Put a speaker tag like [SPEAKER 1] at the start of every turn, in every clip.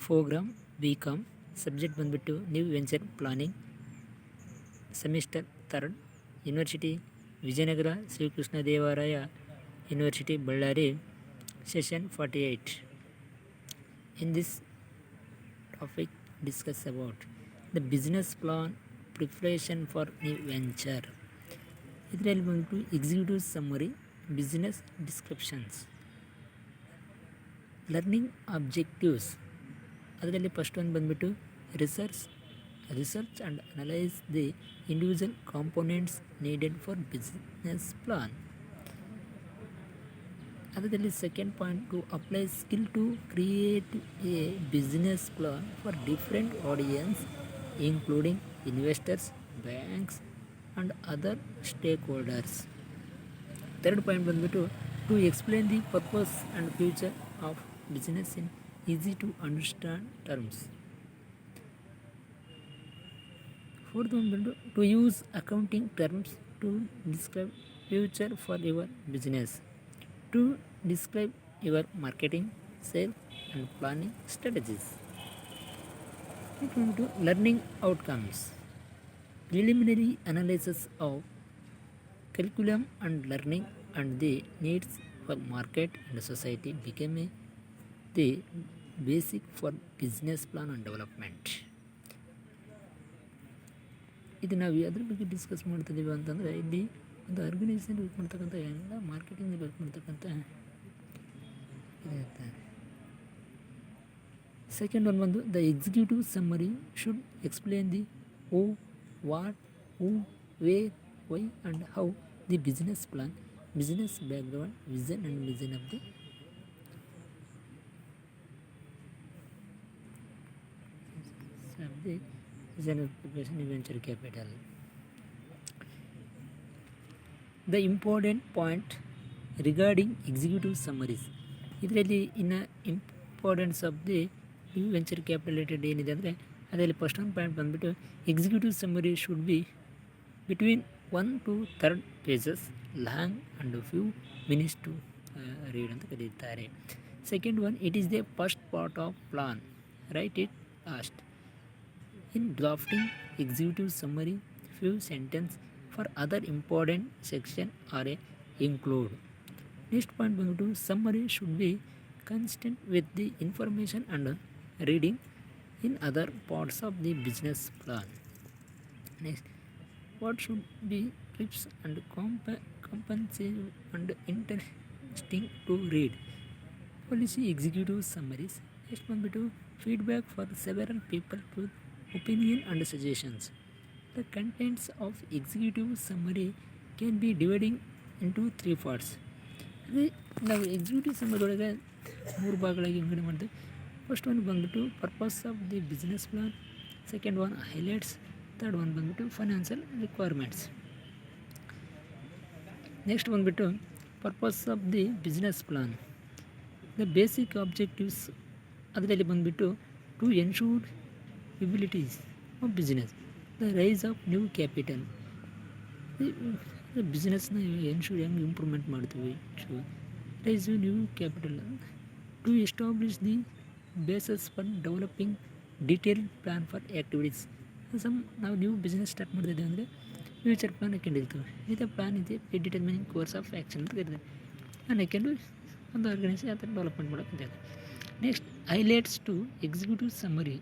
[SPEAKER 1] Program BCom, subject ಬಂದುಬಿಟ್ಟು new venture planning, semester 3, university Vijayanagara Sri Krishnadevaraya university Ballari, session 48. In this topic discuss about the business plan preparation for new venture. ಇದರಲ್ಲಿ ಬಂದ್ಬಿಟ್ಟು executive summary, business descriptions, learning objectives. ಅದರಲ್ಲಿ first ಒಂದು ಬಂದುಬಿಟ್ಟು research and analyse the individual components needed for business plan. ಅದರಲ್ಲಿ second point, to apply skill to create a business plan for different audience including investors, banks and other stakeholders. Third point ಬಂದುಬಿಟ್ಟು to explain the purpose and future of business in easy to understand terms. Fourth ಒಂದು ಬಂದು to use accounting terms to describe future for your business, to describe your marketing, sales and planning strategies. Learning outcomes, preliminary analysis of curriculum and learning and the needs for market and society became the basic for business plan and development. ಇದು ನಾವು ಅದ್ರ ಬಗ್ಗೆ discuss ಮಾಡ್ತಿದ್ದೀವಿ ಅಂತಂದರೆ, ಇಲ್ಲಿ ಒಂದು organisation ಬೇಕು ಮಾಡ್ತಕ್ಕಂಥ ಎಲ್ಲ ಮಾರ್ಕೆಟಿಂಗ್ ಬೇಕು ಮಾಡ್ತಕ್ಕಂಥ ಇರುತ್ತೆ. ಸೆಕೆಂಡ್ ಒನ್ ಬಂದು the executive summary should explain the who, what, who, where, why and how the business plan, business background, vision and mission of the vision of preparation venture capital. The important point regarding executive summaries. ಇದರಲ್ಲಿ ಇನ್ನು importance of the new venture capital related ಏನಿದೆ ಅಂದರೆ, ಅದರಲ್ಲಿ first ಒಂದು point ಬಂದುಬಿಟ್ಟು executive summary should be between 1 to 3 pages long and few minutes to read ಅಂತ ಕರೀತಾರೆ. Second one, it is the first part of plan, right it last. In drafting executive summary, few sentence for other important section are include. Next point ಬಂದ್ಬಿಟ್ಟು summary should be consistent with the information and reading in other parts of the business plan. Next, what should be tips and comprehensive and interesting to read. Policy executive summaries. Next ಬಂದ್ಬಿಟ್ಟು feedback for several people with opinion and suggestions. The contents of executive summary can be divided into 3 parts. ಅದೇ ನಾವು executive summary ಒಳಗೆ 3 ಭಾಗಗಳಾಗಿ ವಿಂಗಡಣೆ ಮಾಡ್ತೀವಿ. First one ಬಂದುಬಿಟ್ಟು purpose of the business plan, second one highlights, third one ಬಂದುಬಿಟ್ಟು financial requirements. Next ಬಂದುಬಿಟ್ಟು purpose of the business plan, the basic objectives. ಅದರಲ್ಲಿ ಬಂದುಬಿಟ್ಟು to ensure viabilities of business, the rise of new capital. ಬಿಸ್ನೆಸ್ನ ensure ಹೆಂಗೆ improvement ಮಾಡ್ತೀವಿ, rise new capital, to establish the bases for developing detail plan for activities. ನಾವು new business start ಮಾಡ್ತಿದ್ದೇವೆ ಅಂದರೆ future plan ಹಾಕೊಂಡಿರ್ತೀವಿ. ಇದು plan ಇದೆ, determining course of action ಅಂತ ಕರೀತಾರೆ. ನಾನು ಹಾಕೊಂಡು ಒಂದು ಆರ್ಗನೈಸೇಷನ್ ಆ ಥರ ಡೆವಲಪ್ಮೆಂಟ್ ಮಾಡೋಕ್ಕೆ. Next highlights to executive summary.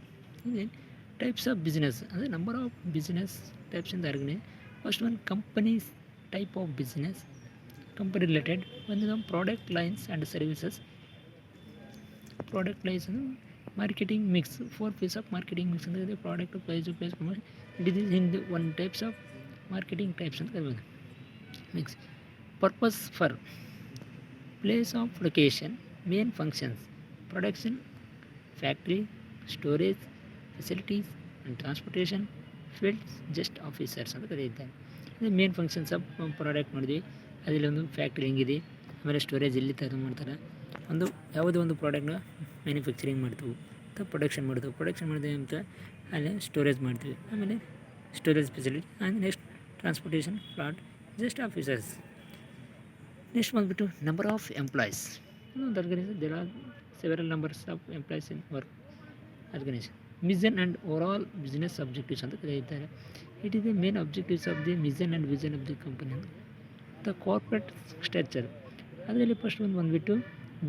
[SPEAKER 1] ಇದೆ ಟೈಪ್ಸ್ ಆಫ್ ಬಿಸ್ನೆಸ್, ಅಂದರೆ number of business types in the organisation. First one companies type of business, company related. One is on product lines and services. Product lines and marketing mix, 4 pieces of marketing mix ಅಂದರೆ the product price to price promotion. It is in the one types of marketing types ಅಂತ ಕರೀಬೋದು. mix. Purpose for place of location, main functions, production, factory, storage, facilities and transportation, field just officers ಅಂತ ಕರೀತಾರೆ. Main functions of product ನೋಡಿದ್ವಿ. ಅದರಲ್ಲಿ ಒಂದು factory ಹೆಂಗಿದೆ, ಆಮೇಲೆ storage ಎಲ್ಲಿ ತಯಾರು ಮಾಡ್ತಾರೆ, ಒಂದು ಯಾವುದೋ ಒಂದು ಪ್ರಾಡಕ್ಟ್ನ ಮ್ಯಾನುಫ್ಯಾಕ್ಚರಿಂಗ್ ಮಾಡ್ತೀವಿ ಅಥವಾ ಪ್ರೊಡಕ್ಷನ್ ಮಾಡ್ತೀವಿ ಅಂತ ಅಲ್ಲಿ ಸ್ಟೋರೇಜ್ ಮಾಡ್ತೀವಿ. ಆಮೇಲೆ storage facility, and next transportation, plant, just officers. Next ಬಂದುಬಿಟ್ಟು ನಂಬರ್ ಆಫ್ ಎಂಪ್ಲಾಯೀಸ್. ಒಂದು organisation there are several numbers of employees in work. Organisation. Mission and overall business objectives ಅಂತ ಕರೆಯುತ್ತಾರೆ. It is the main objectives of the mission and vision of the company ಅಂತ. The corporate structure, ಅದರಲ್ಲಿ first ಒಂದು ಬಂದುಬಿಟ್ಟು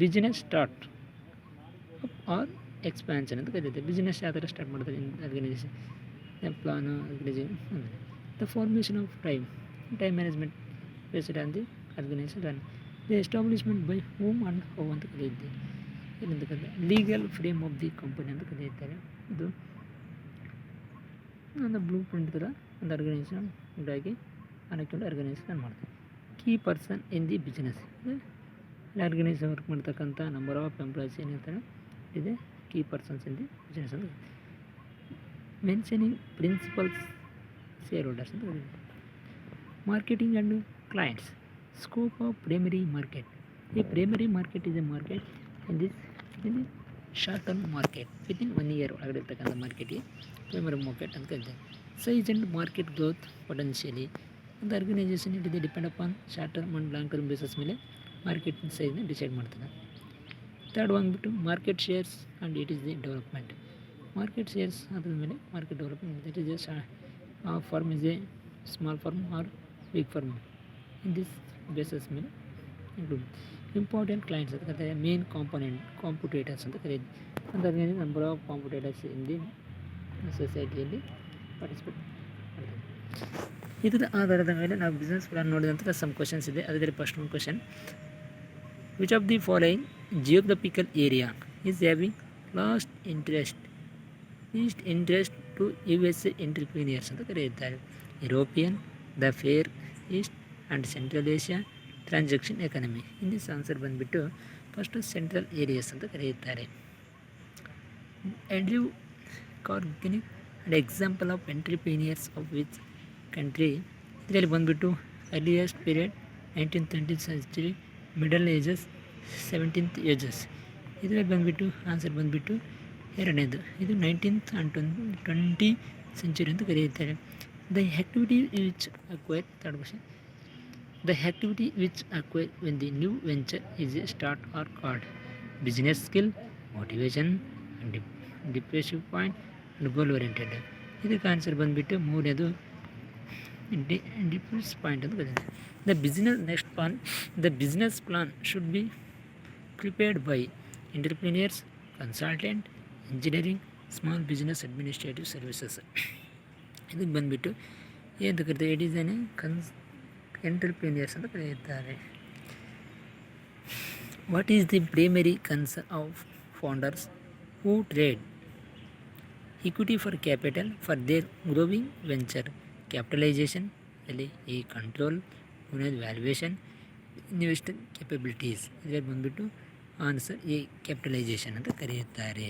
[SPEAKER 1] business start up or expansion ಅಂತ ಕರೀತಾರೆ. Business ಯಾವ ಥರ ಸ್ಟಾರ್ಟ್ ಮಾಡ್ತಾರೆ organisation, plan organisation. The formation of time management based on the organisation run. The establishment by home and how ಅಂತ ಕರೆಯುತ್ತೆ. ಏನಂತ ಕರೀತಾರೆ legal frame of the company ಅಂತ ಕರೆಯುತ್ತಾರೆ. ಇದು ಒಂದು ಬ್ಲೂ ಪ್ರಿಂಟ್ ಥರ ಒಂದು ಆರ್ಗನೈಸೇಷನ್ ಉಂಟಾಗಿ ಹಾಕೊಂಡು ಆರ್ಗನೈಸೇಷನ್ ಮಾಡ್ತಾರೆ. Key person in the business, organisation work ಮಾಡ್ತಕ್ಕಂಥ ನಂಬರ್ ಆಫ್ ಎಂಪ್ಲಾಯೀಸ್ ಏನಿರ್ತಾರೆ ಇದೆ key persons in the business ಅಂತ. ಮೆನ್ಷನಿಂಗ್ ಪ್ರಿನ್ಸಿಪಲ್ಸ್ ಶೇರ್ ಹೋಲ್ಡರ್ಸ್ ಅಂತ ಕರೀತಾರೆ. Marketing and clients, scope of primary market. ಈ primary market is a market in the short term market within 1 year ಒಳಗಡೆ ಇರ್ತಕ್ಕಂಥ ಮಾರ್ಕೆಟಿಗೆ primary market ಅಂತ ಕರೀತಾರೆ. Size and market growth potentially ಒಂದು ಆರ್ಗನೈಸೇಷನ್ ಇಟ್ ಇದೆ depend upon short term and long term bases ಮೇಲೆ market ಸೈಜ್ನ ಡಿಸೈಡ್ ಮಾಡ್ತದೆ. ಥರ್ಡ್ ಬಂದುಬಿಟ್ಟು market shares and it is the development. Market shares ಅದ್ರ ಮೇಲೆ market development. It is a firm is a small firm or big firm in this bases ಮೇಲೆ include. Important clients ಅಂತ ಕರೀತಾರೆ. Main competitors ಅಂತ ಕರೀತಾರೆ. ಅಂದರೆ number of competitors in the ಸೊಸೈಟಿಯಲ್ಲಿ participate ಮಾಡ್ತಾರೆ. ಇದರ ಆಧಾರದ ಮೇಲೆ ನಾವು ಬಿಸ್ನೆಸ್ ಪ್ಲಾನ್ ನೋಡಿದ ನಂತರ ಸಮ್ ಕ್ವಶನ್ಸ್ ಇದೆ. ಅದರಲ್ಲಿ ಫಸ್ಟ್ ಒಂದು question, which of the following geographical area is having east interest to USA entrepreneurs ಅಂತ ಕರೆಯುತ್ತಾರೆ. European, the far east and central Asia, transaction economy. In this answer ಬಂದುಬಿಟ್ಟು ಫಸ್ಟು ಸೆಂಟ್ರಲ್ ಏರಿಯಾಸ್ ಅಂತ ಕರೆಯುತ್ತಾರೆ. Andrew Carnegie and example of entrepreneurs of which country. ಇದರಲ್ಲಿ ಬಂದುಬಿಟ್ಟು earliest period 19th century, middle ages 17th ages. ಇದರಲ್ಲಿ ಬಂದುಬಿಟ್ಟು answer ಬಂದುಬಿಟ್ಟು ಎರಡನೇದು, ಇದು 19th and 20th century ಅಂತ ಕರೆಯುತ್ತಾರೆ. The activity which acquire, third question, the activity which acquire when the new venture is a start or called business skill, motivation, depressive point and goal oriented. ಇದಕ್ಕೆ answer ಬಂದುಬಿಟ್ಟು ಮೂರನೇದು difference point ಅಂತ ಕರೀತಾರೆ. The business plan should be prepared by entrepreneurs, consultant, engineering, small business administrative services. ಇದಕ್ಕೆ ಬಂದುಬಿಟ್ಟು ಏನಂತ ಕರೀತಾರೆ, it is N entrepreneurs ಅಂತ ಕರೆಯುತ್ತಾರೆ. What is the primary concern of founders who trade equity for capital for their growing venture? Capitalization, ಅಲ್ಲಿ ಈ control, valuation, investor capabilities. ಇದರಲ್ಲಿ ಬಂದುಬಿಟ್ಟು ಆನ್ಸರ್ ಈ ಕ್ಯಾಪಿಟಲೈಸೇಷನ್ ಅಂತ ಕರೆಯುತ್ತಾರೆ.